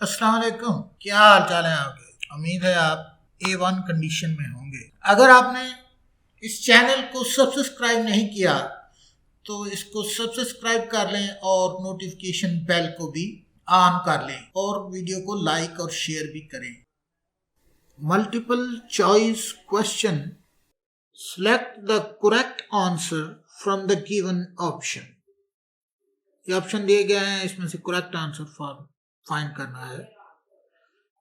अस्सलाम वालेकुम, क्या हाल चाल है आपके। उम्मीद है आप A1 कंडीशन में होंगे। अगर आपने इस चैनल को सब्सक्राइब नहीं किया तो इसको सब्सक्राइब कर लें और नोटिफिकेशन बेल को भी ऑन कर लें और वीडियो को लाइक और शेयर भी करें। Multiple choice question, select the correct answer from the given option. ये ऑप्शन दिए गए हैं, इसमें से करेक्ट आंसर फाइंड करना है।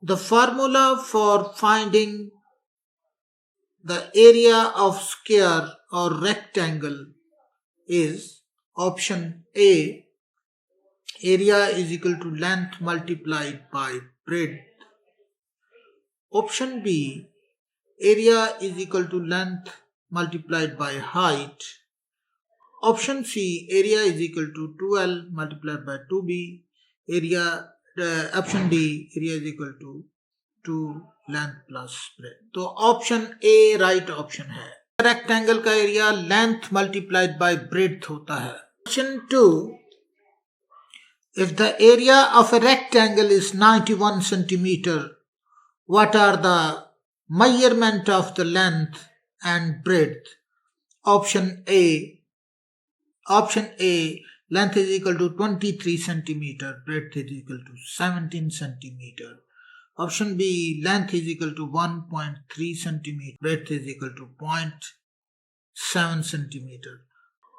The formula for finding the area of square or rectangle is option A, area is equal to length multiplied by breadth. Option B, area is equal to length multiplied by height. Option C, area is equal to 2L multiplied by 2B. Option D, area is equal to 2 length plus breadth. तो option A right option है। Rectangle का area length multiplied by breadth होता है। Question 2, if the area of a rectangle is 91 centimetre, what are the measurement of the length and breadth? Option A length is equal to 23 centimeter, breadth is equal to 17 centimeter. Option B, length is equal to 1.3 centimeter, breadth is equal to 0.7 centimeter.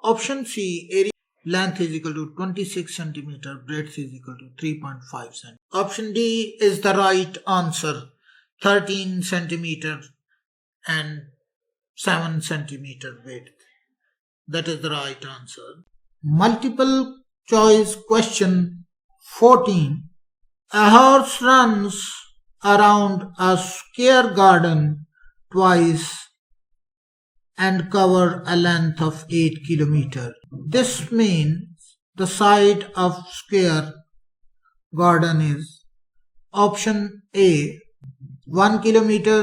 Option C, area length is equal to 26 centimeter, breadth is equal to 3.5 centimeter. Option D is the right answer, 13 centimeter and 7 centimeter width. That is the right answer. Multiple choice question 14. A horse runs around a square garden twice and cover a length of 8 kilometers. This means the side of square garden is option A 1 kilometer,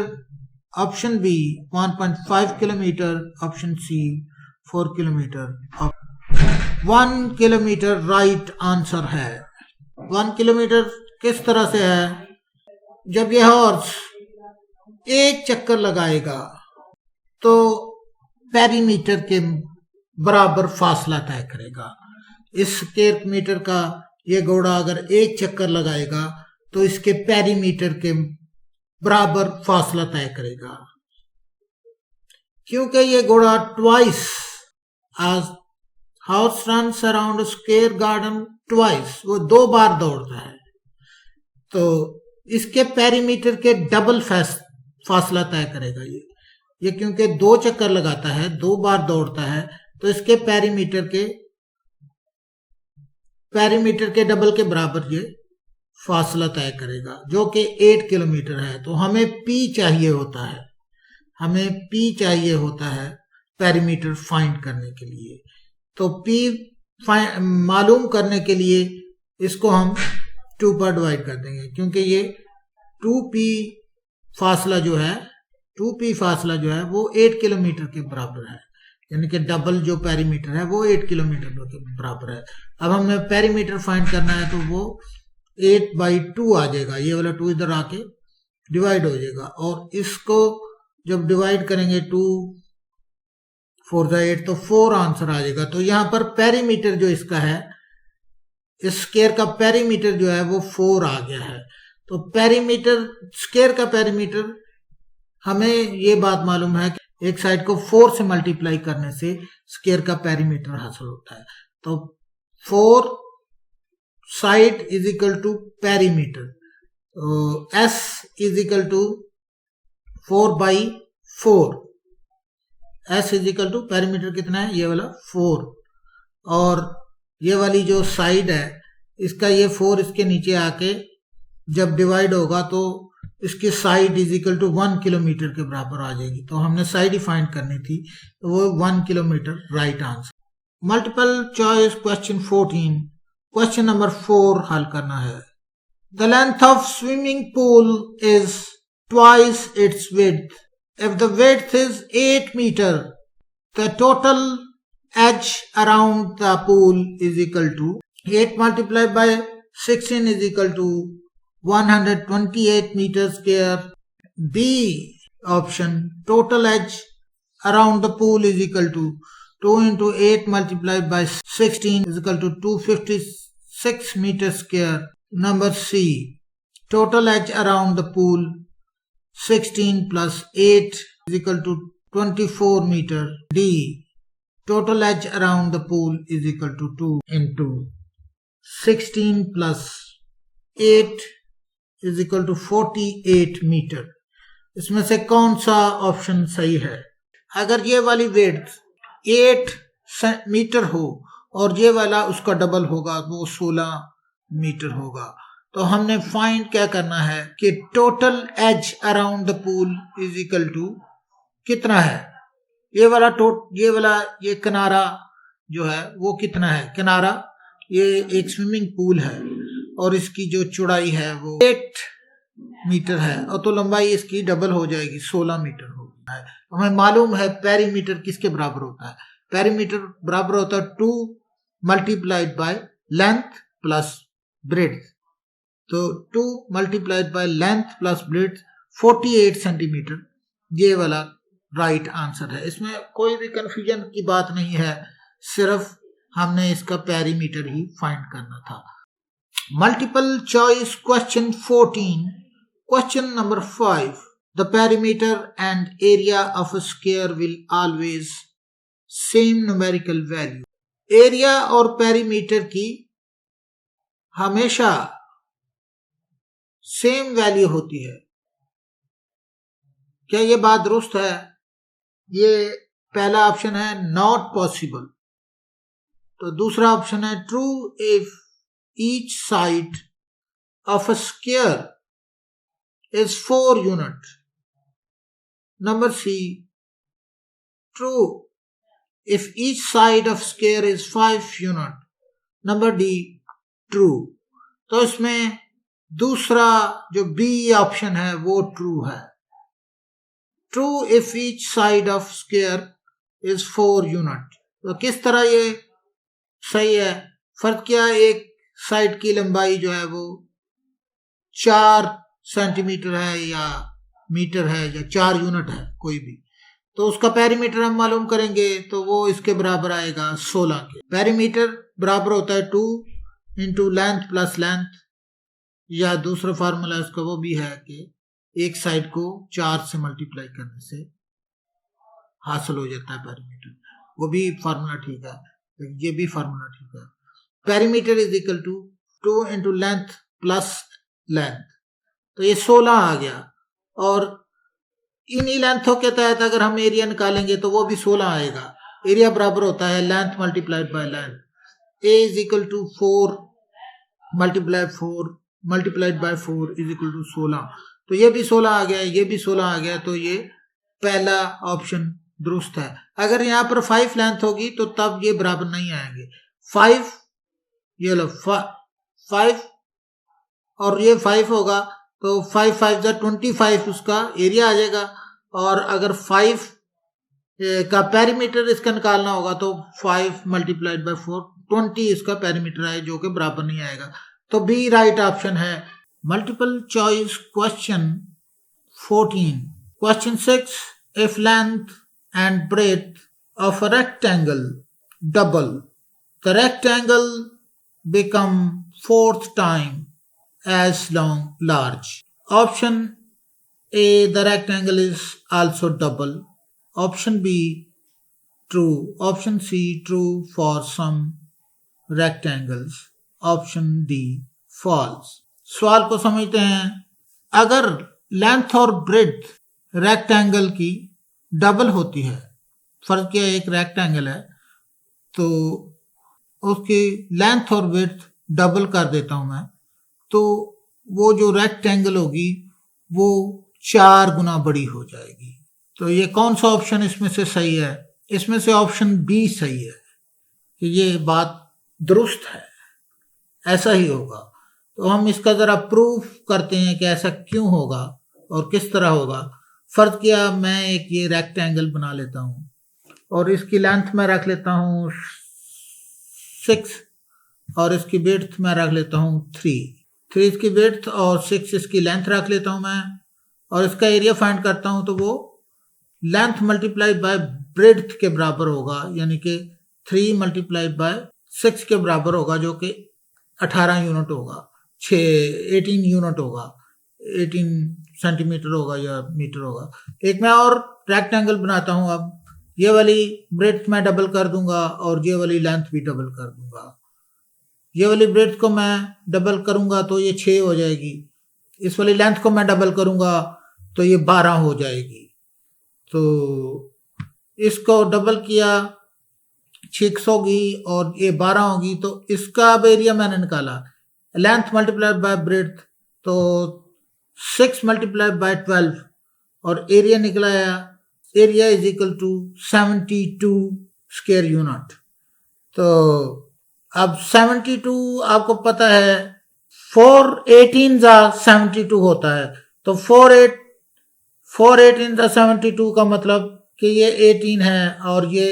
option B 1.5 kilometer, option C 4 kilometer. 1 kilometre right answer है। 1 kilometre किस तरह से है? जब यह horse एक चक्कर लगाएगा तो पेरीमीटर के बराबर फासला तय करेगा। इस स्क्वायर मीटर का ये घोड़ा अगर एक चक्कर लगाएगा तो इसके पेरीमीटर के बराबर फासला तय करेगा। क्योंकि ये घोड़ा ट्वाइस, आज house runs around square garden twice, वो 2 बार दौड़ता है, तो इसके पेरीमीटर के डबल फासला तय करेगा। ये क्योंकि 2 चक्कर लगाता है, 2 बार दौड़ता है, तो इसके पेरीमीटर के डबल के बराबर ये फासला तय करेगा, जो कि 8 किलोमीटर है। तो हमें P चाहिए होता है पेरीमीटर फाइंड करने के लिए। तो P मालूम करने के लिए इसको हम 2 पर डिवाइड कर देंगे, क्योंकि ये 2P फासला जो है वो 8 किलोमीटर के बराबर है, यानी कि डबल जो पेरीमीटर है वो 8 किलोमीटर के बराबर है। अब हमें पेरीमीटर फाइंड करना है तो वो 8/2 आ जाएगा, ये वाला 2 इधर आके डिवाइड हो जाएगा, और इसको जब डिवाइड करेंगे 2 4 × 8 तो 4 आंसर आ जाएगा। तो यहाँ पर पेरीमीटर जो इसका है, इस स्क्वायर का पेरीमीटर जो है वो 4 आ गया है। तो स्क्वायर का पेरीमीटर, हमें ये बात मालूम है कि एक साइड को 4 से मल्टीप्लाई करने से स्क्वायर का पेरीमीटर हासिल होता है। तो 4 side is equal to perimeter, S is equal to 4/4। S is equal to perimeter कितना है, ये वाला 4, और ये वाली जो साइड है इसका ये 4 इसके नीचे आके जब डिवाइड होगा तो इसकी side is equal to 1 kilometre के बराबर आ जाएगी। तो हमने साइड ही फाइंड करनी थी, तो वो 1 kilometre right answer. Multiple choice question 14, question number 4 हल करना है। The length of swimming pool is twice its width. If the width is 8 meters, the total edge around the pool is equal to 8 multiplied by 16 is equal to 128 meters square. B option, total edge around the pool is equal to 2 into 8 multiplied by 16 is equal to 256 meters square. Number C, total edge around the pool 16 plus 8 is equal to 24 meter. D, total edge around the pool is equal to 2 into 16 plus 8 is equal to 48 metre. इसमें से कौन सा option सही है? अगर ये वाली wait 8 metre हो और ये वाला उसका डबल होगा वो 16 मीटर होगा, तो हमने फाइंड क्या करना है कि total edge around the pool is equal to कितना है. ये किनारा जो है वो कितना है? किनारा ये एक स्विमिंग पूल है और इसकी जो चौड़ाई है वो 8 मीटर है और तो लंबाई इसकी डबल हो जाएगी, 16 मीटर होगी. हमें मालूम है पेरीमीटर किसके बराबर होता है? पेरीमीटर बराबर होता है 2 multiplied by length plus breadth. तो 2 multiplied by length plus breadth 48 centimetre ये वाला राइट आंसर है. इसमें कोई भी कंफ्यूजन की बात नहीं है, सिर्फ हमने इसका पेरीमीटर ही फाइंड करना था. Multiple choice question 14. Question number 5. The perimeter and area of a square will always same numerical value. Area और पेरीमीटर की हमेशा सेम वैल्यू होती है. क्या ये बात दुरुस्त है? ये पहला ऑप्शन है नॉट पॉसिबल. तो दूसरा ऑप्शन है true if each side of a square is 4 unit. Number C, true if each side of square is 5 unit. Number D, true. तो इसमें दूसरा जो B ऑप्शन है वो ट्रू है. True if each side of square is 4 unit. तो किस तरह ये सही है? फर्क क्या, एक साइड की लंबाई जो है वो 4 सेंटीमीटर है या मीटर है या 4 यूनिट है कोई भी, तो उसका पेरीमीटर हम मालूम करेंगे तो वो इसके बराबर आएगा 16 के. पेरीमीटर बराबर होता है 2 इंटू लेंथ प्लस लेंथ, या दूसरा फार्मूला इसका वो भी है कि एक साइड को 4 से मल्टीप्लाई करने से हासिल हो जाता है पेरीमीटर. वो भी फार्मूला ठीक है, ये भी फार्मूला ठीक है. Perimeter is equal to 2 into length plus length, तो ये 16 आ गया. और इन्हीं लेंथों के तहत अगर हम एरिया निकालेंगे तो वो भी 16 आएगा. एरिया बराबर होता है length multiplied by length. A is equal to 4 multiplied by 4 is equal to 16. तो ये भी 16 आ गया, ये भी 16 आ गया. तो ये पहला ऑप्शन दुरुस्त है. अगर यहाँ पर 5 लेंथ होगी तो तब ये बराबर नहीं आएंगे. 5 ये लो 5 और ये 5 होगा तो 5 5 जा 25 उसका एरिया आ जाएगा. और अगर 5 का पेरीमीटर इसका निकालना होगा तो 5 मल्टीप्लाइड बाय 4 20 इसका पेरीमीटर है जो कि बराबर नहीं आएगा. तो बी राइट ऑप्शन है. Multiple choice question 14. Question 6. If length and breadth of a rectangle double the rectangle become 4th time as large. Option A, the rectangle is also double. Option B, true. Option C, true for some rectangles. Option D, false. सवाल को समझते हैं. अगर length और breadth rectangle की double होती है, फर्ज किया एक रेक्टेंगल है तो उसकी लेंथ और ब्रेड्थ डबल कर देता हूं मैं, तो वो जो रेक्टेंगल होगी वो 4 गुना बड़ी हो जाएगी. तो ये कौन सा ऑप्शन इसमें से सही है? इसमें से ऑप्शन बी सही है कि ये बात दुरुस्त है, ऐसा ही होगा. तो हम इसका ज़रा प्रूफ करते हैं कि ऐसा क्यों होगा और किस तरह होगा. फर्ज किया मैं एक ये रेक्टेंगल बना लेता हूँ और इसकी लेंथ में रख लेता हूँ 6 और इसकी विड्थ में रख लेता हूँ 3. 3 इसकी विड्थ और 6 इसकी लेंथ रख लेता हूँ मैं, और इसका एरिया फाइंड करता हूँ तो वो लेंथ मल्टीप्लाई बाय ब्रेड्थ के बराबर होगा, यानी कि 3 मल्टीप्लाई बाय 6 के बराबर होगा, जो कि 18 यूनिट होगा, 18 यूनिट होगा, 18 सेंटीमीटर होगा या मीटर होगा। एक मैं और रेक्टेंगल बनाता हूँ। अब ये वाली ब्रेड्थ मैं डबल कर दूंगा और ये वाली लेंथ भी डबल कर दूंगा। ये वाली ब्रेड्थ को मैं डबल करूंगा तो ये 6 हो जाएगी, इस वाली लेंथ को मैं डबल करूंगा तो ये 12 हो जाएगी। तो इसको डबल किया 6 होगी और ये 12 होगी, तो इसका अब एरिया मैंने निकाला, लेंथ मल्टीप्लाई बाय ब्रेड्थ, तो 6 मल्टीप्लाई बाय 12 और एरिया निकला, area is equal to 72 square unit. तो अब 72 आपको पता है 4 18 72 होता है, तो 4 18 72 का मतलब कि ये 18 है और ये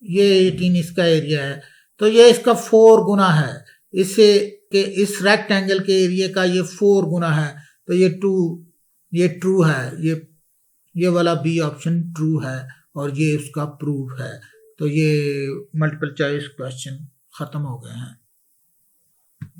18 इसका एरिया है, तो ये इसका 4 गुना है, इससे कि इस रेक्टेंगल के एरिया का ये 4 गुना है, तो ये ट्रू है, ये वाला बी ऑप्शन ट्रू है और ये उसका प्रूफ है। तो ये मल्टीपल चॉइस क्वेश्चन खत्म हो गए हैं।